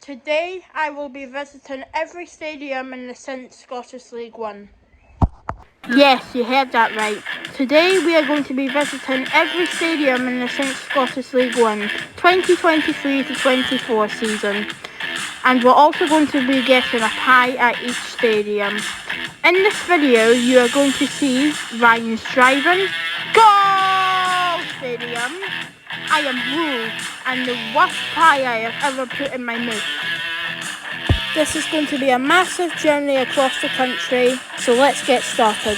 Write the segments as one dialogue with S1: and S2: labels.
S1: Today I will be visiting every stadium in the Cinch Scottish League 1. Yes, you heard that right. Today we are going to be visiting every stadium in the Cinch Scottish League 1 2023 to 24 season. And we're also going to be getting a pie at each stadium. In this video you are going to see Ryan's driving goal stadium. I am blue and the worst pie I have ever put in my mouth. This is going to be a massive journey across the country, so let's get started.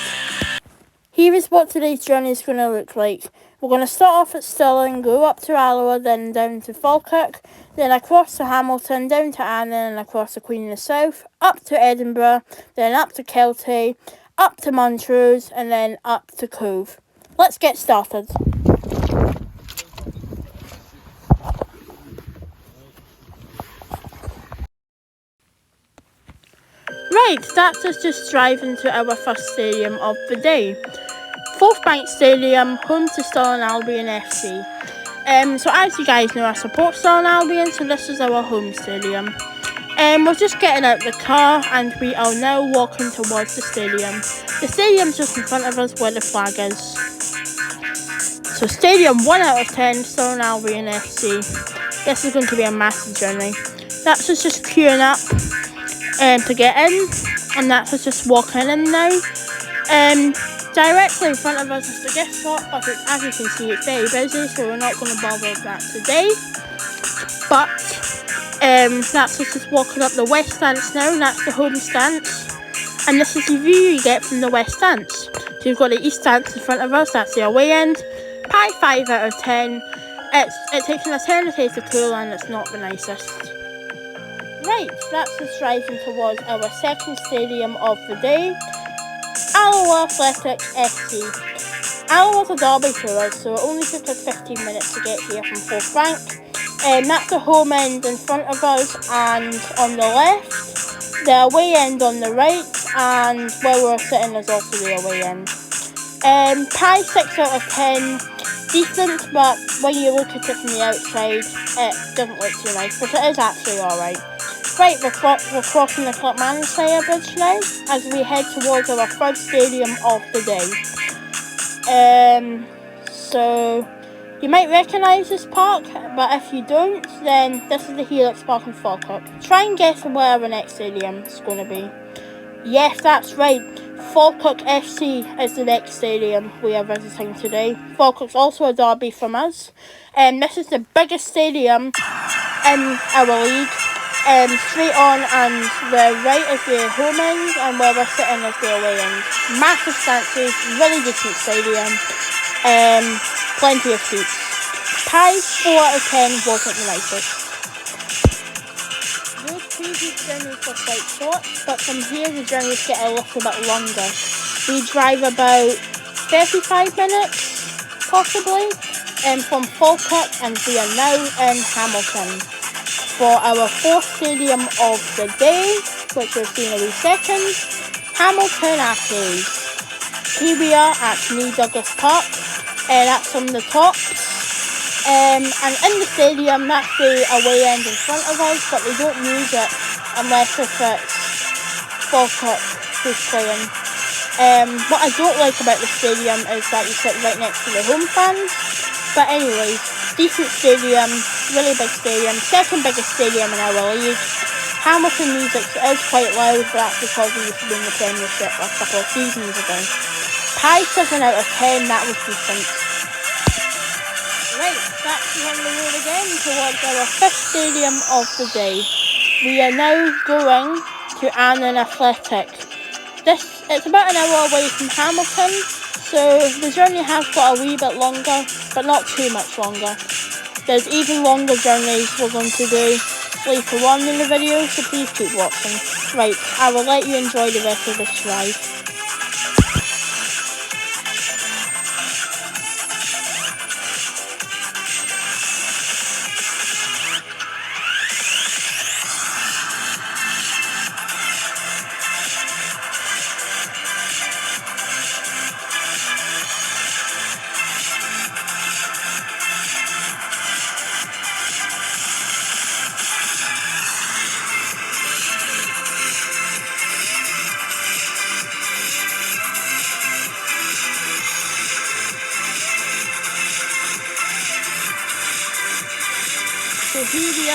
S1: Here is what today's journey is going to look like. We're going to start off at Stirling, go up to Alloa, then down to Falkirk, then across to Hamilton, down to Annan and across the Queen of the South, up to Edinburgh, then up to Kelty, up to Montrose and then up to Cove. Let's get started. Right, that's us just driving to our first stadium of the day. Fourth Bank Stadium, home to Stirling Albion FC. So as you guys know, I support Stirling Albion, so this is our home stadium. We're just getting out the car and we are now walking towards the stadium. The stadium's just in front of us where the flag is. So stadium 1 out of 10, Stirling Albion FC. This is going to be a massive journey. That's us just queuing up to get in, and that's us just walking in now. Directly in front of us is the gift shop, but as you can see it's very busy, so we're not going to bother with that today. But that's us just walking up the west stance now, and that's the home stance, and this is the view you get from the west stance. So you've got the east stance in front of us, that's the away end. Pie 5 out of 10. It takes an eternity to cool and it's not the nicest. Right, that's us driving towards our second stadium of the day, Alloa Athletic FC. Alloa's a derby to us, so it only took us 15 minutes to get here from Fourth Bank. That's the home end in front of us and on the left, the away end on the right, and where we're sitting is also the away end. Pie 6 out of 10, decent, but when you look at it from the outside, it doesn't look too nice, but it is actually alright. Right, we're crossing the Clackmannanshire Bridge now as we head towards our third stadium of the day. So you might recognise this park, but if you don't, then this is the Helix Park in Falkirk. Try and guess where our next stadium is going to be. Yes, that's right. Falkirk FC is the next stadium we are visiting today. Falkirk's also a derby from us. This is the biggest stadium in our league. Straight on and the right is the home end and where we're sitting is the away end. Massive stances, really decent stadium, plenty of seats. Pie 4 out of 10 wasn't the nicest. Those previous journeys were quite short, but from here the journeys get a little bit longer. We drive about 35 minutes, possibly, from Falkirk, and we are now in Hamilton for our fourth stadium of the day, which we'll see in a wee second, Hamilton Arcade. Here we are at New Douglas Park, that's from the tops, and in the stadium that's the away end in front of us, but they don't use it unless if it's Falkirk who's playing. What I don't like about the stadium is that you sit right next to the home fans, but anyways, decent stadium, really big stadium, second biggest stadium in our league. Hamilton music is quite loud, but that's because we used to be in the Premiership a couple of seasons ago. Pie 7 out of 10, that was decent. Right, that's on the road again towards our fifth stadium of the day. We are now going to Annan Athletic. It's about an hour away from Hamilton, so the journey has got a wee bit longer, but not too much longer. There's even longer journeys we're going to do later on in the video, so please keep watching. Right, I will let you enjoy the rest of this drive.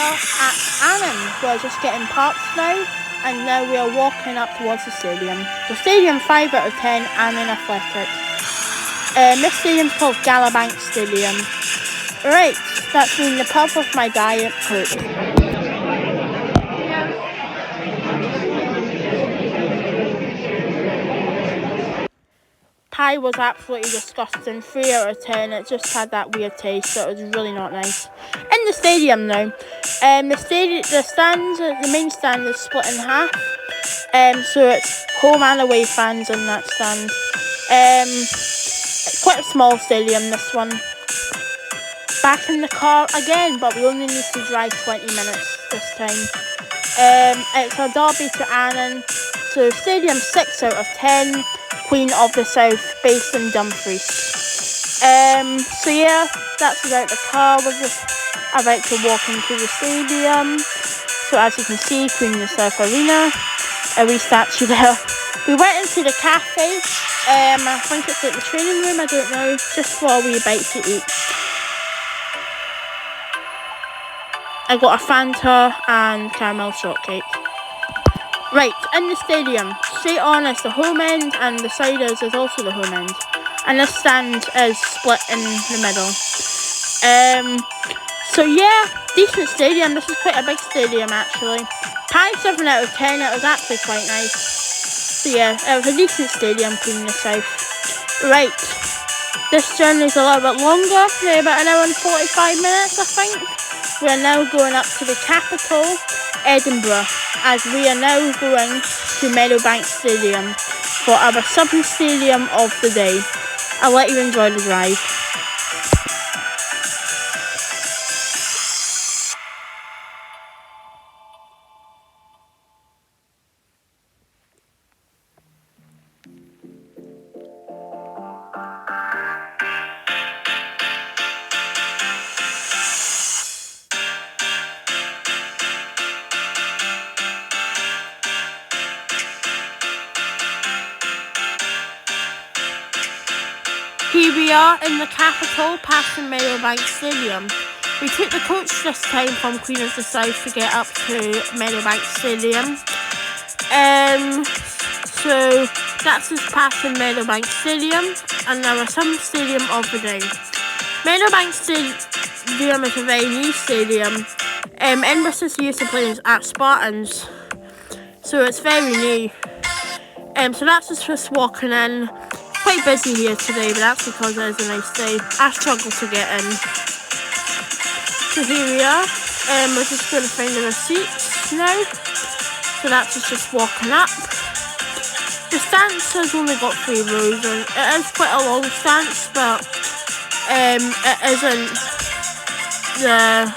S1: are at Annan. We're just getting parked now, and now we are walking up towards the stadium. So stadium 5 out of 10, Annan Athletic. This stadium's called Galabank Stadium. Right, that's me in the pub with my Diet Coke. Pie was absolutely disgusting. 3 out of 10. It just had that weird taste, so it was really not nice. In the stadium now, the main stand is split in half. So it's home and away fans in that stand. It's quite a small stadium, this one. Back in the car again, but we only need to drive 20 minutes this time. It's a derby to Annan. So stadium 6 out of 10. Queen of the South, based in Dumfries. So yeah, that's about the car. We're just about to walk into the stadium. So as you can see, Queen of the South Arena, a wee statue there. We went into the cafe. I think it's like the training room, I don't know, just for a wee bite to eat. I got a Fanta and caramel shortcake. Right, in the stadium, straight on is the home end, and the siders is also the home end. And this stand is split in the middle. So yeah, decent stadium. This is quite a big stadium actually. Pie 7 out of 10, it was actually quite nice. So yeah, it was a decent stadium, Queen of the South. Right, this journey is a little bit longer, about an hour and 45 minutes I think. We are now going up to the capital, Edinburgh, as we are now going to Meadowbank Stadium for our 7th stadium of the day. I'll let you enjoy the drive. Here we are in the capital, passing Meadowbank Stadium. We took the coach this time from Queen of the South to get up to Meadowbank Stadium. So that's us passing Meadowbank Stadium, and now our 7th stadium of the day. Meadowbank Stadium is a very new stadium. Inverness used to play at Spartans, so it's very new. So that's us just walking in. Quite busy here today, but that's because it is a nice day. I struggle to get in. So here we are. We're just going to find the receipts now. So that's us just walking up. The stance has only got 3 rows, and it is quite a long stance, but it isn't the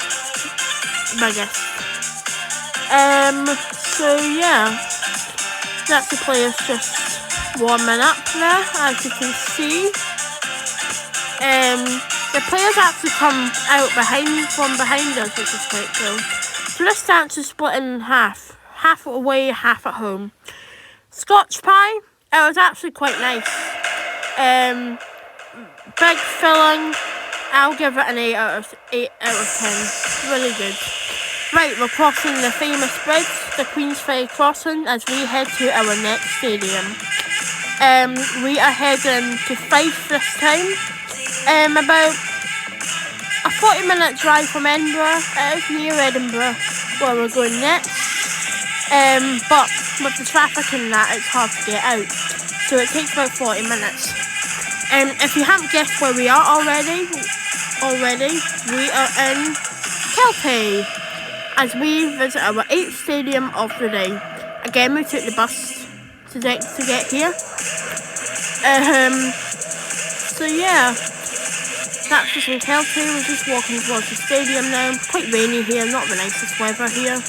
S1: biggest. So yeah, that's the players just warming up there, as you can see. The players actually come out from behind us, which is quite cool. So this stance is split in half away, half at home. Scotch pie, it was actually quite nice. Big filling, I'll give it an 8 out of 10. Really good. Right, we're crossing the famous bridge, the Queen's Ferry crossing, as we head to our next stadium. We are heading to Fife this time. About a 40-minute drive from Edinburgh. It is near Edinburgh where we're going next. But with the traffic and that, it's hard to get out. So it takes about 40 minutes. If you haven't guessed where we are already, we are in Kelty, as we visit our 8th stadium of the day. Again, we took the bus to get here. So yeah, that's just in Kelty. We're just walking towards the stadium now. Quite rainy here, not the nicest weather here.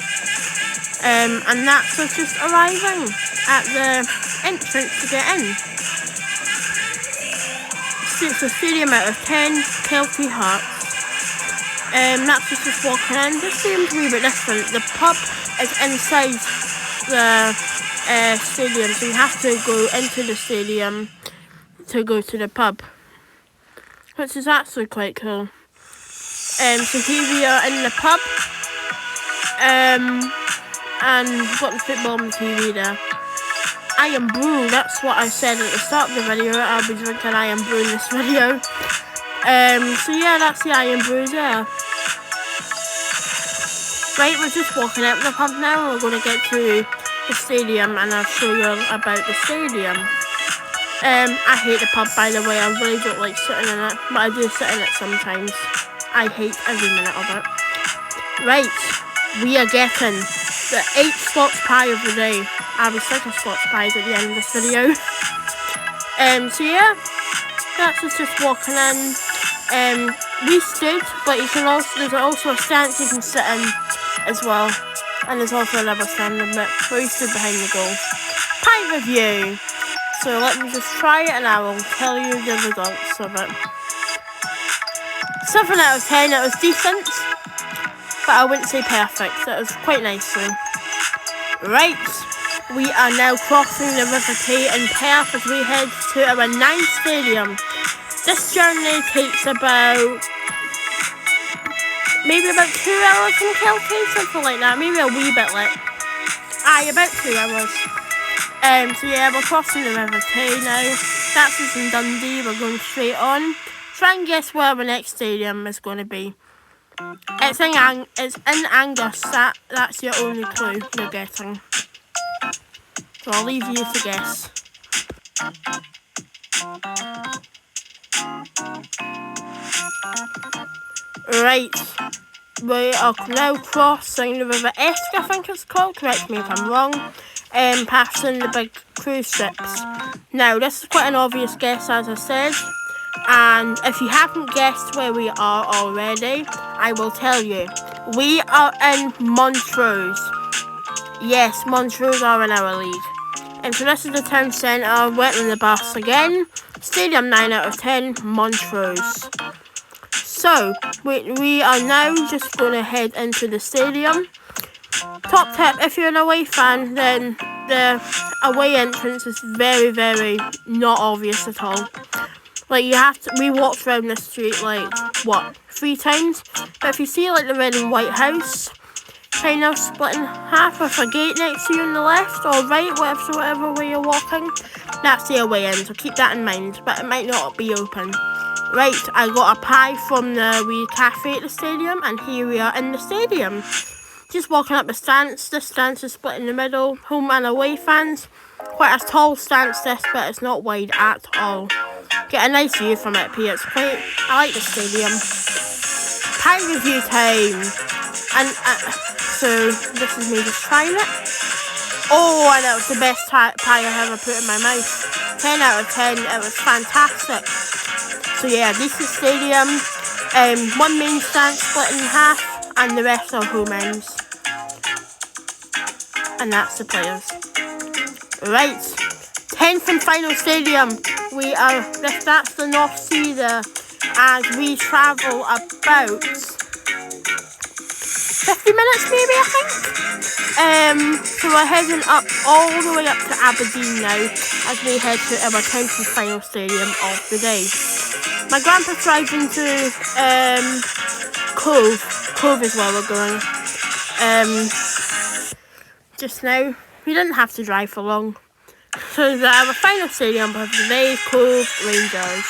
S1: And that's us just arriving at the entrance to get in. It's a stadium out of 10, Kelty Hearts. That's just walking in. This stadium's a wee bit different. The pub is inside the stadium, so you have to go into the stadium to go to the pub, which is actually quite cool. So here we are in the pub. And we've got the football on the TV there. Iron Brew, that's what I said at the start of the video. I'll be drinking Iron Brew in this video. So yeah, that's the Iron Brew there. Right, we're just walking out the pub now. We're going to get to the stadium and I'll show you about the stadium. I hate the pub, by the way. I really don't like sitting in it, but I do sit in it sometimes. I hate every minute of it. Right, we are getting the 8 Scotch pie of the day. I'll be sick of Scotch pies at the end of this video. So yeah, that's us just walking in. We stood, but you can also, there's also a stance you can sit in as well. And there's also another standing bit where we stood behind the goal. Pie review. So let me just try it and I will tell you the results of it. 7 out of 10, it was decent. But I wouldn't say perfect, it was quite nicely. Right, we are now crossing the River Tay in Perth as we head to our 9th stadium. This journey takes maybe about 2 hours from Kilkenny, something like that, maybe a wee bit less. About 2 hours. So yeah, we're crossing the River Tay now. That's us in Dundee, we're going straight on. Try and guess where our next stadium is going to be. It's in Angus, that's your only clue you're getting. So I'll leave you to guess. Right, we are now crossing the River Esk, I think it's called, correct me if I'm wrong, passing the big cruise ships. Now, this is quite an obvious guess, as I said, and if you haven't guessed where we are already, I will tell you. We are in Montrose. Yes, Montrose are in our league. And so this is the town centre, waiting in the bus again. Stadium 9 out of 10, Montrose. So, we are now just going to head into the stadium. Top tip, if you're an away fan, then the away entrance is very, very not obvious at all. Like, we walked around the street, like, 3 times? But if you see, like, the red and white house, kind of split in half with a gate next to you on the left or right, whatever way you're walking, that's the away end, so keep that in mind, but it might not be open. Right, I got a pie from the wee cafe at the stadium, and here we are in the stadium. Just walking up the stance. This stance is split in the middle, home and away fans. Quite a tall stance this, but it's not wide at all. Get a nice view from it, P. I like the stadium. Pie review time. And so this is me just trying it. Oh, and it was the best pie I've ever put in my mouth. 10 out of 10, it was fantastic. So yeah, this is stadium. One main stand split in half, and the rest are home ends. And that's the players. Right, 10th and final stadium. That's the North Sea there, and we travel about 50 minutes maybe, I think. So we're heading up all the way up to Aberdeen now as we head to our 10th and final stadium of the day. My grandpa's driving to Cove. Cove is where we're going. Just now. We didn't have to drive for long. So our final stadium of the day is Cove Rangers.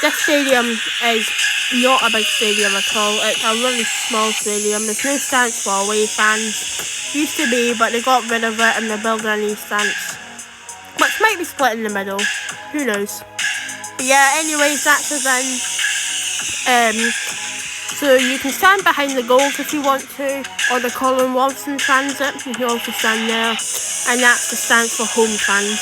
S1: This stadium is not a big stadium at all. It's a really small stadium. There's no stands for away fans. Used to be, but they got rid of it and they're building a new stance, which might be split in the middle. Who knows? But yeah, anyways, that's us in. So you can stand behind the goals if you want to, or the Colin Watson transit. You can also stand there, and that's the stance for home fans.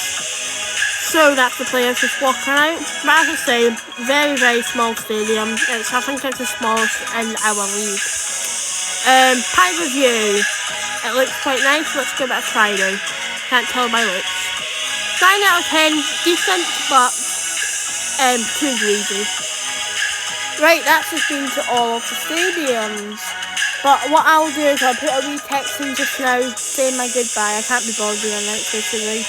S1: So that's the players just walking out. But as I say, very, very small stadium. I think it's the smallest in our league. Pie review. It looks quite nice. Let's give it a try though. Can't tell by looks. 9 out of 10. Decent, but too greasy. Right, that's just been to all of the stadiums. But what I'll do is I'll put a wee text in just now saying my goodbye. I can't be bothered doing that, basically.